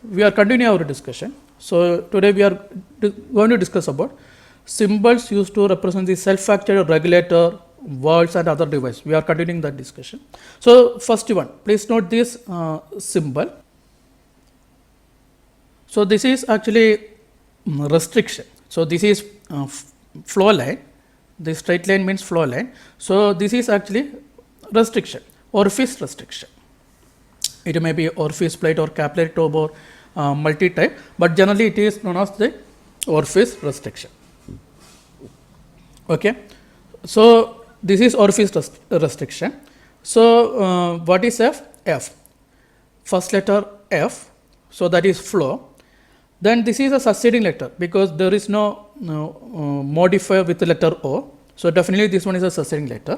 we are continuing our discussion. So today we are going to discuss about symbols used to represent the self-actuated regulator, valves and other devices. We are continuing that discussion. So first one, please note this symbol. So this is actually restriction. So this is flow line. The straight line means flow line. So this is actually restriction, orifice restriction. It may be orifice plate or capillary tube or multi-type, but generally it is known as the orifice restriction. Okay, so this is orifice restriction. So what is F? F. First letter F, so that is flow. Then this is a succeeding letter because there is no modifier with the letter O. So definitely this one is a succeeding letter.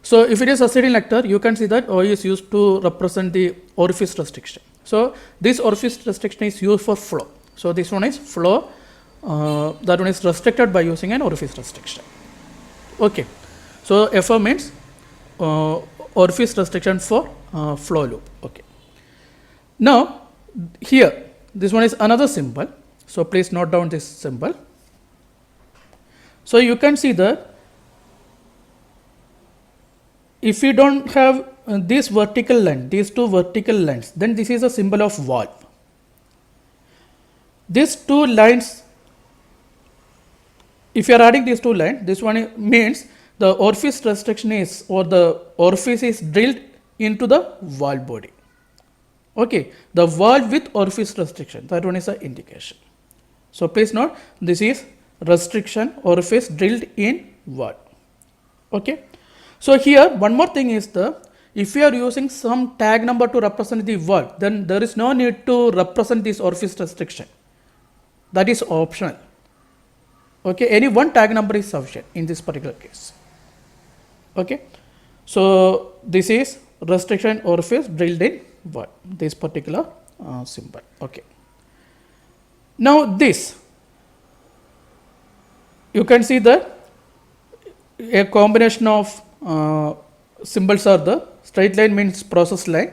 So if it is a succeeding letter, you can see that O is used to represent the orifice restriction. So this orifice restriction is used for flow. So this one is flow. That one is restricted by using an orifice restriction. Okay. So FO means orifice restriction for flow loop. Okay. Now here this one is another symbol. So please note down this symbol. So you can see that if you don't have this vertical line, these two vertical lines, then this is a symbol of valve. These two lines, if you are adding these two lines, this one means the orifice restriction is, or the orifice is drilled into the valve body. Okay, the valve with orifice restriction, that one is an indication. So please note, this is restriction, orifice drilled in valve. Okay. So here one more thing is if you are using some tag number to represent the valve, then there is no need to represent this orifice restriction. That is optional. Okay, any one tag number is sufficient in this particular case. Okay, so this is restriction orifice drilled in valve, this particular symbol. Okay. Now this, you can see that a combination of symbols are the straight line means process line.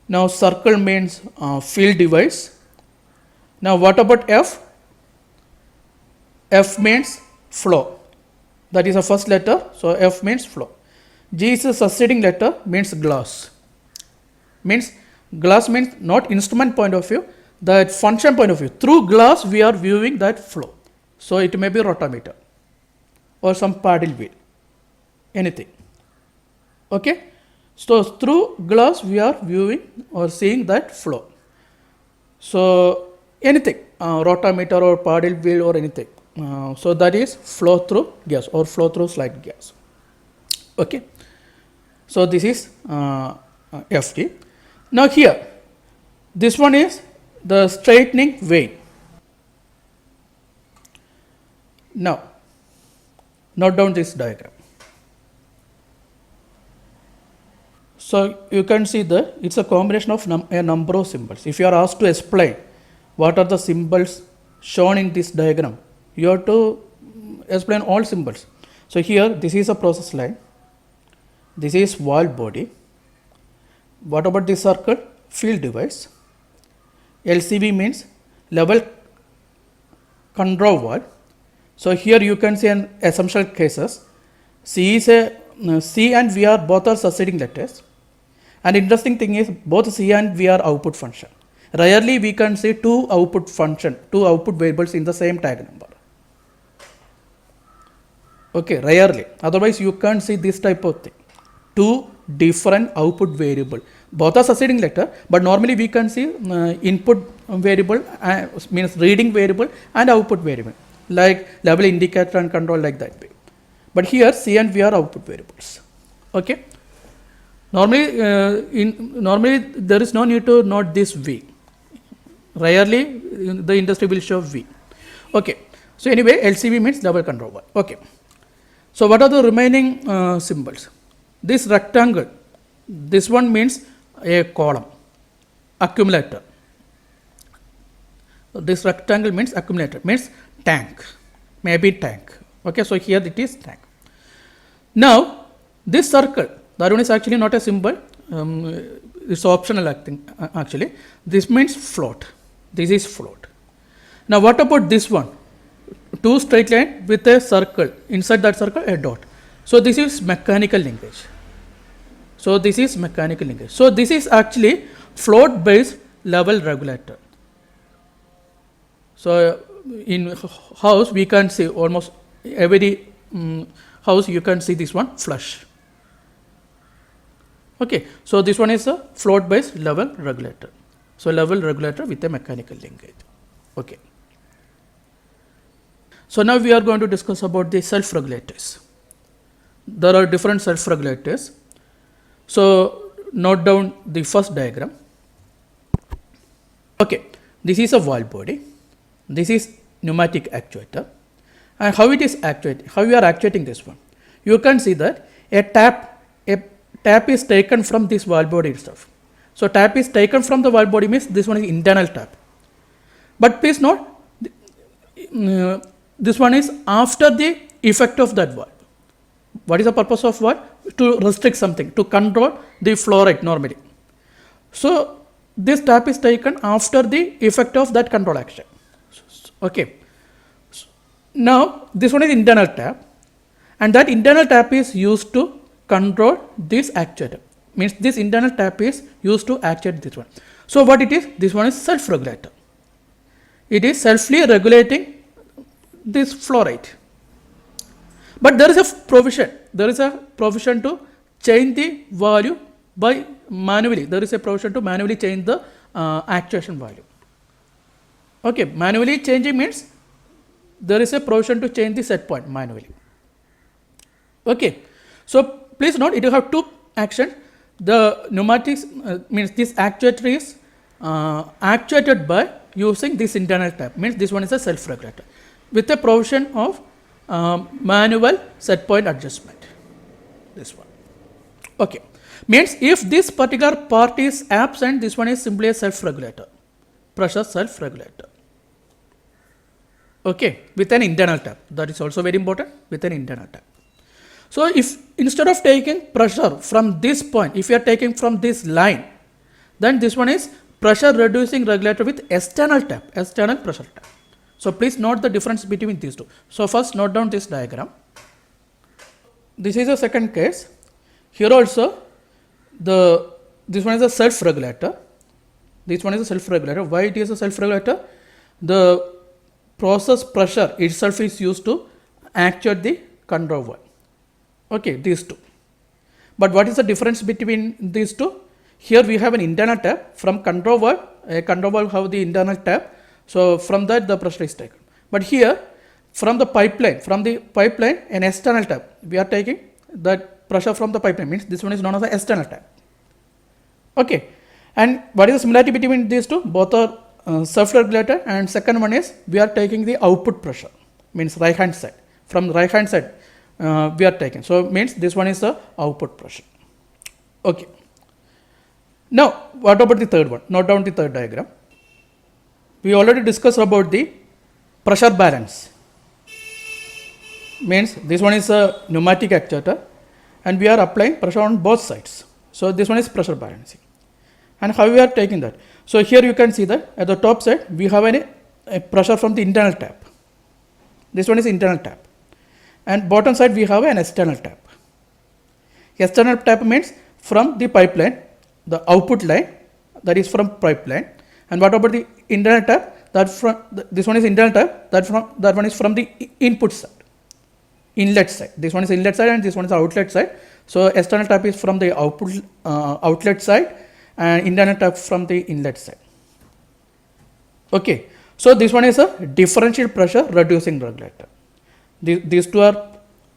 Now circle means field device. Now what about F? F means flow. That is the first letter. So F means flow. G is a succeeding letter, means glass. Means glass means not instrument point of view, that function point of view. Through glass we are viewing that flow. So it may be rotometer or some paddle wheel, anything. Okay, so through glass we are viewing or seeing that flow. So anything, rotometer or paddle wheel or anything. So that is flow through gas or flow through slide gas. Okay, so this is FT. Now here, this one is the straightening vane. Now note down this diagram. So you can see that it's a combination of a number of symbols. If you are asked to explain what are the symbols shown in this diagram, you have to explain all symbols. So here this is a process line, this is valve body. What about this circle? Field device. LCV means level control valve. So here you can see an assumption cases. C and V are both are succeeding letters. And interesting thing is both C and V are output function. Rarely we can see two output variables in the same tag number. Okay, rarely. Otherwise you can't see this type of thing. Two different output variable. Both are succeeding letter, but normally we can see input variable means reading variable and output variable, like level indicator and control, like that way. But here C and V are output variables. Okay. Normally there is no need to note this V. Rarely the industry will show V. Okay. So anyway, LCV means level control valve. Okay. So what are the remaining symbols? This rectangle, this one means a column, accumulator. This rectangle means accumulator, means tank, maybe tank. Okay, so here it is tank. Now this circle, that one is actually not a symbol. it's optional acting actually. This means float. This is float. Now what about this one? Two straight line with a circle, inside that circle a dot. So this is mechanical linkage. So this is mechanical linkage. So this is actually float based level regulator. So in house we can see almost every house you can see this one flush. Okay, so this one is a float based level regulator. So level regulator with a mechanical linkage. Okay. So now we are going to discuss about the self regulators. There are different self regulators. So note down the first diagram. Okay, this is a valve body. This is pneumatic actuator. And how it is actuated, how you are actuating this one. You can see that a tap is taken from this valve body itself. So tap is taken from the valve body means this one is internal tap. But please note, this one is after the effect of that valve. What is the purpose of valve? To restrict something, to control the flow rate normally. So this tap is taken after the effect of that control action. Okay. Now this one is internal tap, and that internal tap is used to control this actuator. Means this internal tap is used to actuate this one. So what it is? This one is self regulator. It is selfly regulating this flow rate. But there is a provision. There is a provision to change the value by manually. There is a provision to manually change the actuation value. Okay, manually changing means there is a provision to change the set point manually. Okay, so please note it will have two actions. The pneumatics means this actuator is actuated by using this internal tap, means this one is a self regulator with a provision of manual set point adjustment. This one. Okay, means if this particular part is absent, this one is simply a self regulator, pressure self regulator. Okay, with an internal tap, that is also very important, with an internal tap. So if instead of taking pressure from this point, if you are taking from this line, then this one is pressure reducing regulator with external tap, external pressure tap. So please note the difference between these two. So first note down this diagram. This is a second case. Here also this one is a self regulator. This one is a self regulator. Why it is a self regulator? The process pressure itself is used to actuate the control valve. Okay, these two. But what is the difference between these two? Here we have an internal tap from control valve. A control valve have the internal tap. So from that the pressure is taken. But here from the pipeline, an external tap. We are taking that pressure from the pipeline, means this one is known as the external tap. Okay. And what is the similarity between these two? Both are self-regulated, and second one is we are taking the output pressure, means right hand side. From the right hand side we are taking. So means this one is the output pressure. Okay. Now what about the third one? Note down the third diagram. We already discussed about the pressure balance. Means this one is a pneumatic actuator and we are applying pressure on both sides. So this one is pressure balancing. And how we are taking that? So here you can see that at the top side we have a pressure from the internal tap. This one is internal tap. And bottom side we have an external tap. External tap means from the pipeline, the output line, that is from pipeline. And what about the internal tap? This one is internal tap, that one is from the input side, inlet side. This one is inlet side and this one is outlet side. So external tap is from the outlet side and internal tap from the inlet side. Okay, so this one is a differential pressure reducing regulator. These two are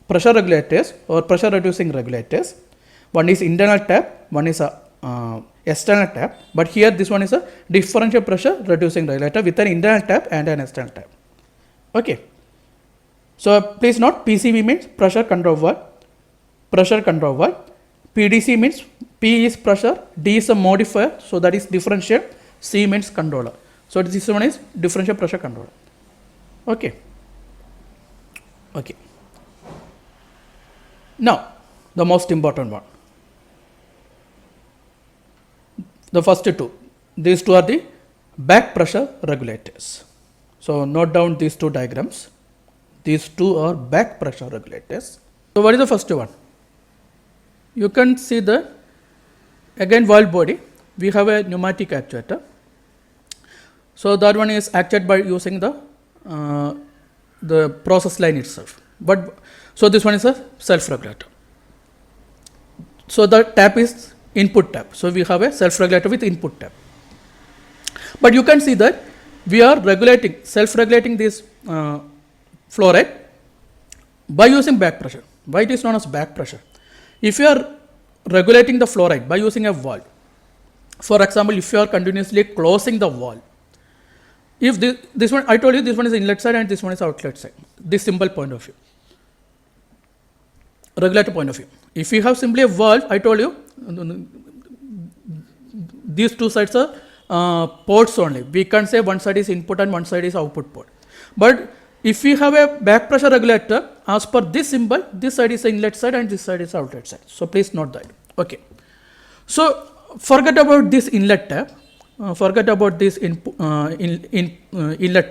pressure regulators or pressure reducing regulators. One is internal tap, one is a external tap, but here this one is a differential pressure reducing regulator with an internal tap and an external tap. Okay. So please note PCV means pressure control valve, PDC means P is pressure, D is a modifier, so that is differential, C means controller. So this one is differential pressure controller. Okay. Okay. Now the most important one. the first two. These two are the back pressure regulators. So note down these two diagrams. These two are back pressure regulators. So what is the first one? You can see the again valve body. We have a pneumatic actuator. So that one is actuated by using the process line itself. But so this one is a self-regulator. So the tap is input tap. So we have a self-regulator with input tap. But you can see that we are regulating, self-regulating this flow rate by using back pressure. Why it is known as back pressure? If you are regulating the flow rate by using a valve, for example, if you are continuously closing the valve, if this one, I told you this one is inlet side and this one is outlet side, this simple point of view, regulator point of view. If you have simply a valve, I told you these two sides are ports only. We can't say one side is input and one side is output port. But if we have a back pressure regulator, as per this symbol, this side is the inlet side and this side is outlet side. So please note that. Okay. So forget about this inlet tap. Forget about this inlet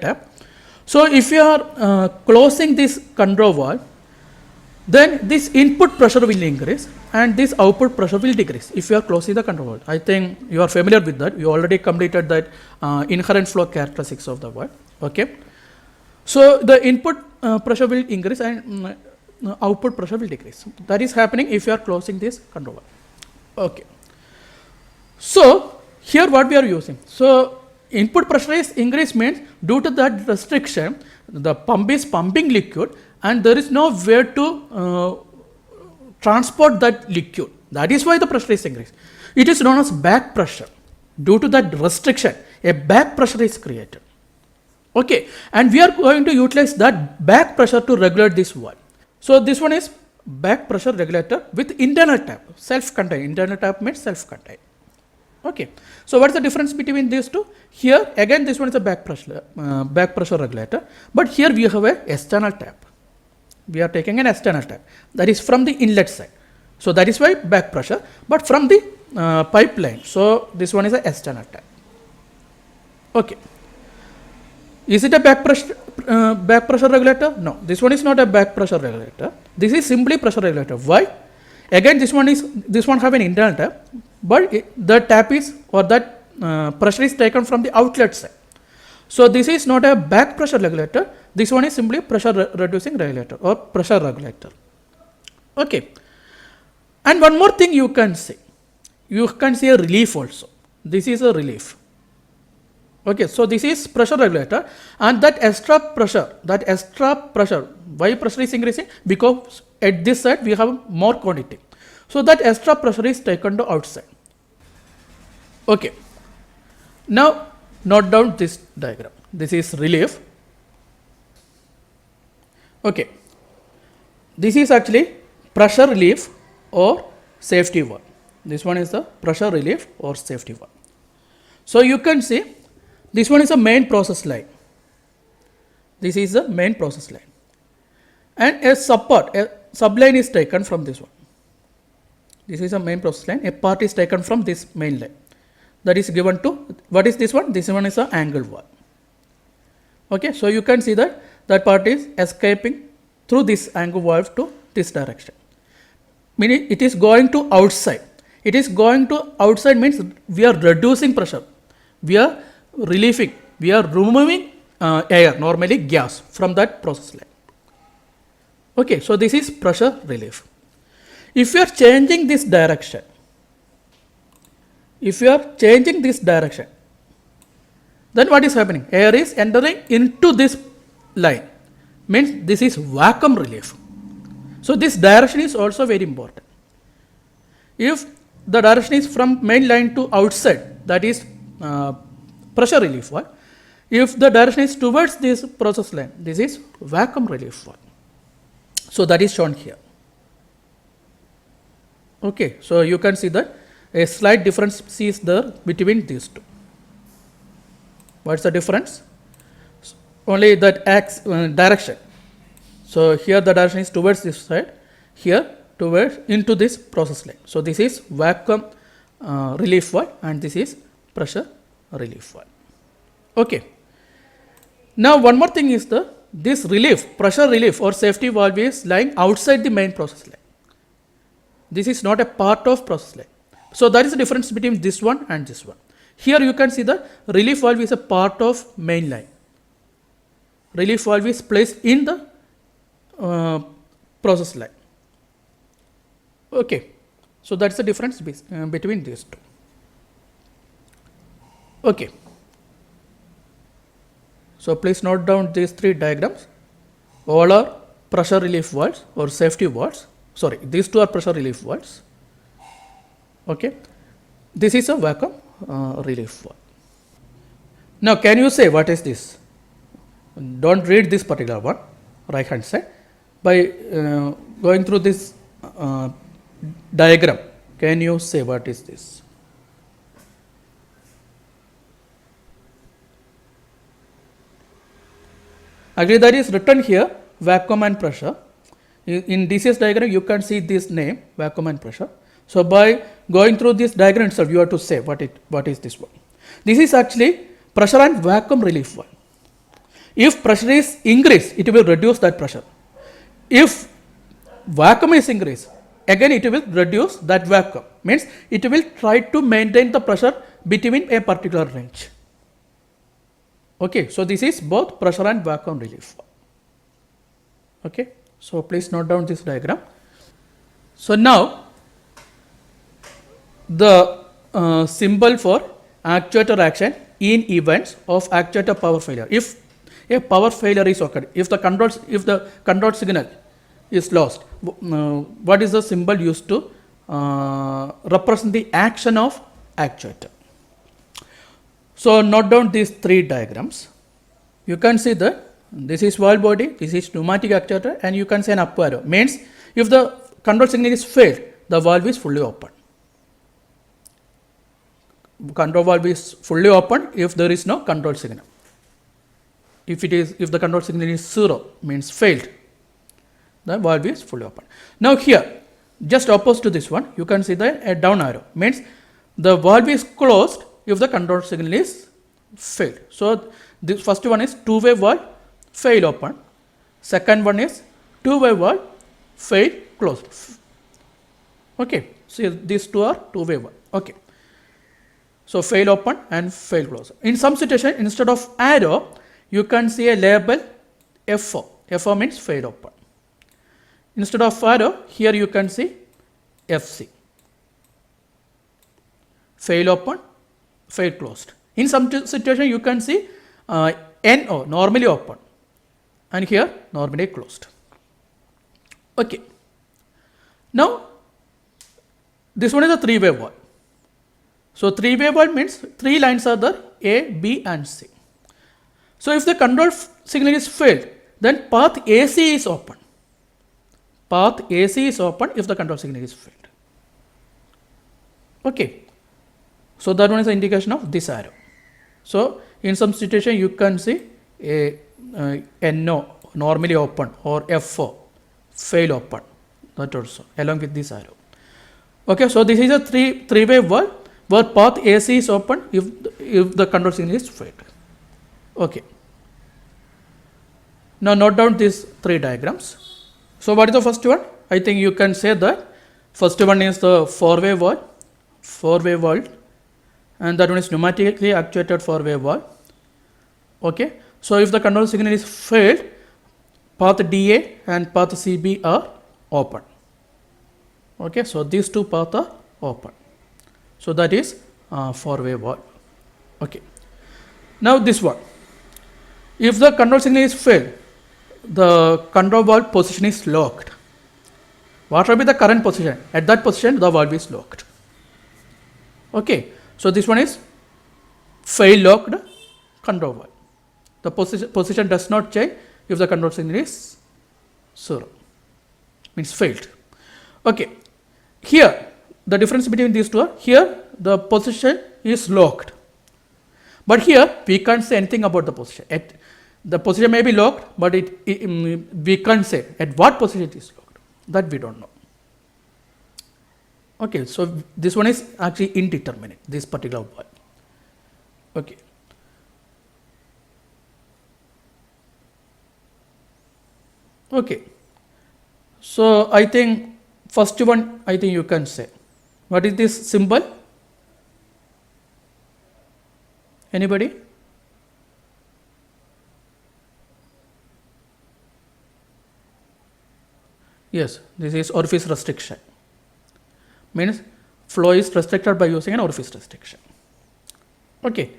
tap. So if you are closing this control valve, then this input pressure will increase and this output pressure will decrease if you are closing the control valve. I think you are familiar with that. You already completed that inherent flow characteristics of the valve. Okay. So the input pressure will increase and output pressure will decrease. That is happening if you are closing this control valve. Okay. So here what we are using. So input pressure is increased means due to that restriction, the pump is pumping liquid and there is no way to transport that liquid. That is why the pressure is increased. It is known as back pressure. Due to that restriction, a back pressure is created. Okay, and we are going to utilize that back pressure to regulate this valve. So this one is back pressure regulator with internal tap, self-contained. Internal tap means self-contained. Okay, so what is the difference between these two? Here again this one is a back pressure regulator, but here we have a external tap. We are taking an external tap that is from the inlet side. So that is why back pressure, but from the pipeline. So this one is a external tap. Okay. Is it a back pressure regulator? No, this one is not a back pressure regulator. This is simply pressure regulator. Why? Again, this one have an internal tap, but the tap is or that pressure is taken from the outlet side. So this is not a back pressure regulator. This one is simply pressure reducing regulator or pressure regulator. Okay. And one more thing you can see. You can see a relief also. This is a relief. Okay, so this is pressure regulator and that extra pressure, why pressure is increasing? Because at this side we have more quantity. So that extra pressure is taken to outside. Okay. Now note down this diagram. This is relief. Okay. This is actually pressure relief or safety valve. This one is the pressure relief or safety valve. So you can see this one is a main process line. This is the main process line. And a subline is taken from this one. This is a main process line. A part is taken from this main line. That is given to, what is this one? This one is an angle valve. Okay, so you can see that that part is escaping through this angle valve to this direction. Meaning it is going to outside. It is going to outside means we are reducing pressure. We are relieving, we are removing air, normally gas from that process line. Okay, so this is pressure relief. If you are changing this direction, then what is happening? Air is entering into this line, means this is vacuum relief. So this direction is also very important. If the direction is from main line to outside, that is pressure relief valve. If the direction is towards this process line, this is vacuum relief valve. So that is shown here. Okay, so you can see that a slight difference is there between these two. What's the difference? Only that direction. So here the direction is towards this side, here towards into this process line. So this is vacuum relief valve, and this is pressure relief valve. Okay. Now one more thing is this pressure relief or safety valve is lying outside the main process line. This is not a part of process line. So that is the difference between this one and this one. Here you can see the relief valve is a part of main line. Relief valve is placed in the process line. Okay. So that's the difference between these two. Okay. So please note down these three diagrams. All are pressure relief valves or safety valves. Sorry, these two are pressure relief valves. Okay. This is a vacuum relief valve. Now, can you say what is this? Don't read this particular one, right hand side. By going through this diagram, can you say what is this? Actually, that is written here, vacuum and pressure. In DCS diagram, you can see this name, vacuum and pressure. So by going through this diagram itself, you have to say what is this one. This is actually pressure and vacuum relief valve. If pressure is increased, it will reduce that pressure. If vacuum is increased, again it will reduce that vacuum. Means it will try to maintain the pressure between a particular range. Okay, so this is both pressure and vacuum relief valve. Okay, so please note down this diagram. So now the symbol for actuator action in events of actuator power failure. If a power failure is occurred, if the control signal is lost, what is the symbol used to represent the action of actuator? So note down these three diagrams. You can see that this is valve body, this is pneumatic actuator, and you can see an up arrow. Means if the control signal is failed, the valve is fully open. Control valve is fully open if there is no control signal. If the control signal is 0, means failed, the valve is fully open. Now here, just opposite to this one, you can see a down arrow. Means the valve is closed if the control signal is failed. So this first one is two-way valve, fail open. Second one is two-way valve, fail closed. Okay, so these two are two-way valve. Okay. So fail open and fail close. In some situation, instead of arrow, you can see a label FO. FO means fail open. Instead of arrow, here you can see FC. Fail open, fail closed. In some situation, you can see NO, normally open, and here normally closed. Okay. Now, this one is a three-way valve. So three-way valve means three lines are there, A, B and C. So if the control signal is failed, then path AC is open. Path AC is open if the control signal is failed. Okay. So that one is the indication of this arrow. So in some situation you can see a NO, normally open, or FO, fail open, that also along with this arrow. Okay, so this is a three-way valve where path AC is open if the control signal is failed. Okay. Now note down these three diagrams. So what is the first one? I think you can say that first one is the four-way valve, and that one is pneumatically actuated four-way valve. Okay. So if the control signal is failed, path DA and path CB are open. Okay. So these two paths are open. So that is four-way valve. Okay. Now this one. If the control signal is failed, the control valve position is locked. What will be the current position? At that position, the valve is locked. Okay. So this one is fail locked control valve. The position does not change if the control signal is 0. Means failed. Okay. Here, the difference between these two are, here the position is locked. But here we can't say anything about the position. The position may be locked, but we can't say at what position it is locked. That we don't know. Okay, so this one is actually indeterminate, this particular valve. Okay. Okay. So I think first one, I think you can say. What is this symbol? Anybody? Yes, this is orifice restriction. Means flow is restricted by using an orifice restriction. Okay,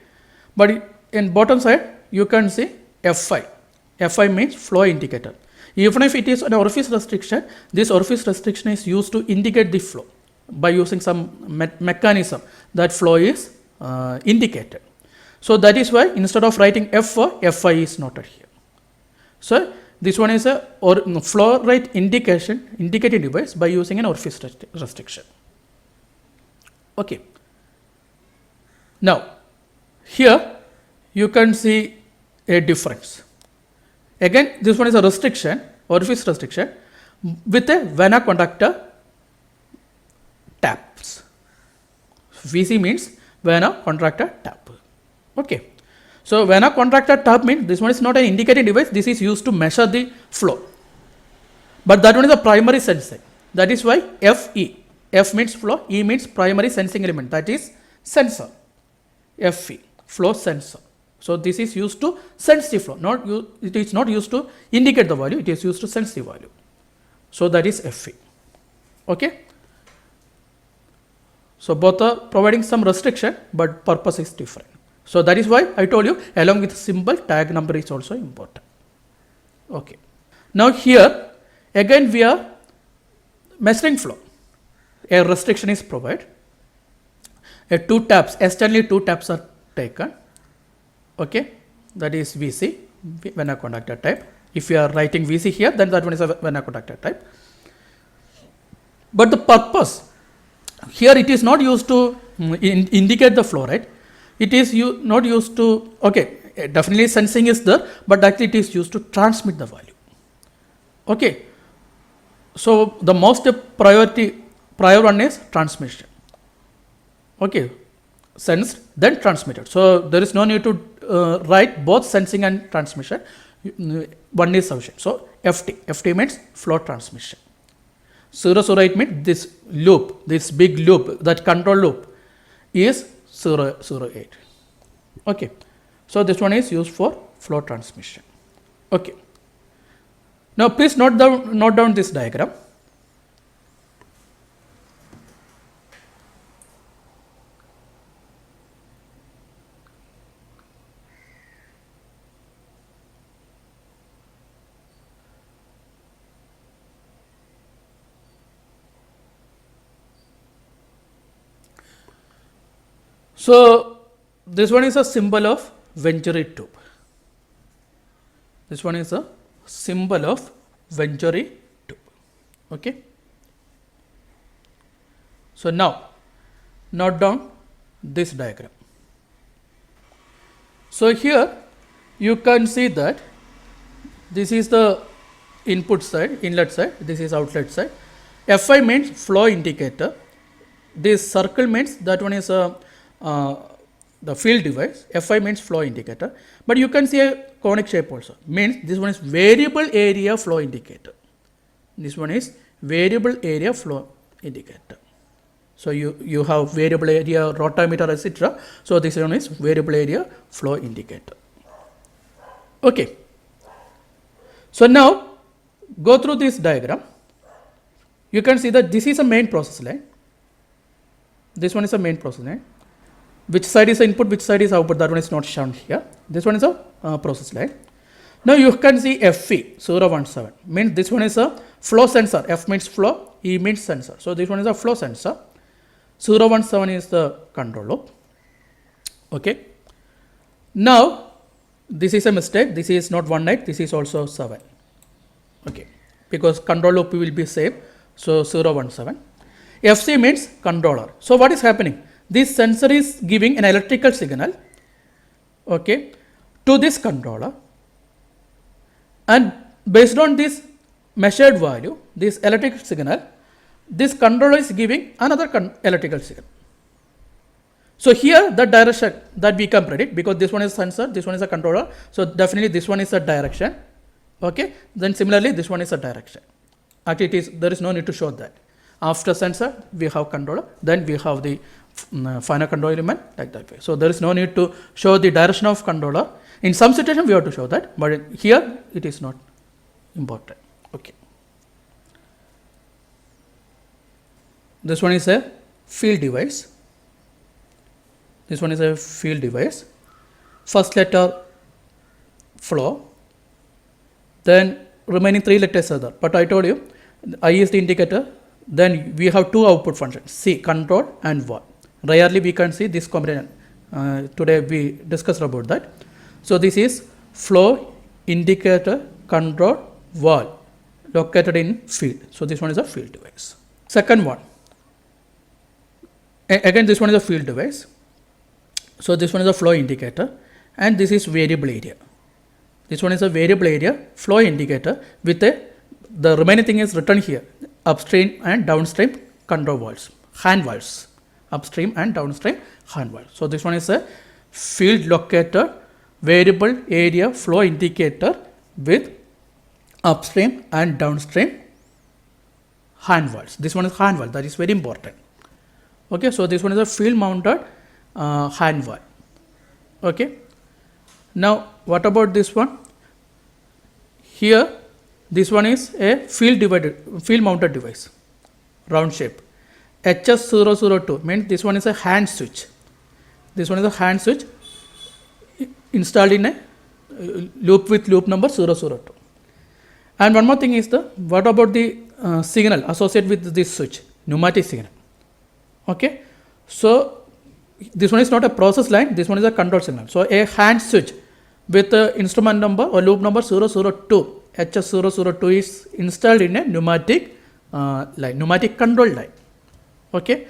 but in bottom side you can see Fi. Fi means flow indicator. Even if it is an orifice restriction, this orifice restriction is used to indicate the flow by using some mechanism that flow is indicated. So that is why instead of writing F4, Fi is noted here. So this one is a flow rate indicating device by using an orifice restriction. Okay. Now here you can see a difference. Again, this one is a restriction, orifice restriction, with a vena conductor taps. VC means vena contractor tap. Okay. So vena contractor tap means this one is not an indicating device. This is used to measure the flow. But that one is a primary sensing. That is why FE. F means flow, E means primary sensing element. That is sensor. FE, flow sensor. So this is used to sense the flow. It is not used to indicate the value. It is used to sense the value. So that is FE. Okay. So both are providing some restriction, but purpose is different. So that is why I told you along with symbol, tag number is also important. Okay. Now here again we are measuring flow. A restriction is provided. Two taps, externally two taps are taken. Okay, that is VC, vena conductor type. If you are writing VC here, then that one is a vena conductor type. But the purpose here, it is not used to indicate the flow, right? It is not used to, okay, definitely sensing is there, but actually it is used to transmit the value. Okay, so the most prior one is transmission. Okay, sensed then transmitted. So there is no need to write both sensing and transmission. One is sufficient. So FT means flow transmission. 008 means this loop, this big loop, that control loop is 008. Okay, so this one is used for flow transmission. Okay, now please note down this diagram. So this one is a symbol of Venturi tube. This one is a symbol of Venturi tube. Okay. So now note down this diagram. So here you can see that this is the input side, inlet side, this is outlet side. Fi means flow indicator. This circle means that one is a the field device. Fi means flow indicator, but you can see a conic shape also, means this one is variable area flow indicator. This one is variable area flow indicator. So you have variable area rotameter, etc. So this one is variable area flow indicator. Okay. So now go through this diagram. You can see that this is a main process line. This one is a main process line. Which side is the input, which side is output, that one is not shown here. This one is a process line. Now you can see FE 017 means this one is a flow sensor. F means flow, E means sensor. So this one is a flow sensor. 017 is the control loop. Okay. Now this is a mistake. This is not 18. This is also 7. Okay. Because control loop will be same. So 017. FC means controller. So what is happening? This sensor is giving an electrical signal, okay, to this controller, and based on this measured value, this electric signal, this controller is giving another electrical signal. So here the direction that we can predict, because this one is sensor, this one is a controller, so definitely this one is a direction. Okay, then similarly this one is a direction. Actually there is no need to show that. After sensor we have controller, then we have the final control element, like that way. So there is no need to show the direction of controller. In some situation we have to show that, but here it is not important. Okay. This one is a field device. This one is a field device. First letter flow, then remaining 3 letters are there. But I told you, I is the indicator. Then we have 2 output functions, C, control and valve. Rarely we can see this combination. Today we discussed about that. So this is flow, indicator, control, valve located in field. So this one is a field device. Second one. Again this one is a field device. So this one is a flow indicator and this is variable area. This one is a variable area flow indicator with the remaining thing is written here, upstream and downstream control valves, hand valves, upstream and downstream hand valves. So this one is a field locator variable area flow indicator with upstream and downstream hand valves. This one is hand valve, that is very important. Okay, so this one is a field mounted hand valve. Okay, now what about this one? Here this one is a field mounted device, round shape. HS002 means this one is a hand switch. This one is a hand switch installed in a loop with loop number 002. And one more thing is what about the signal associated with this switch? Pneumatic signal. Okay, so this one is not a process line, this one is a control signal. So a hand switch with instrument number or loop number 002, HS002 is installed in a pneumatic line, pneumatic control line. Okay.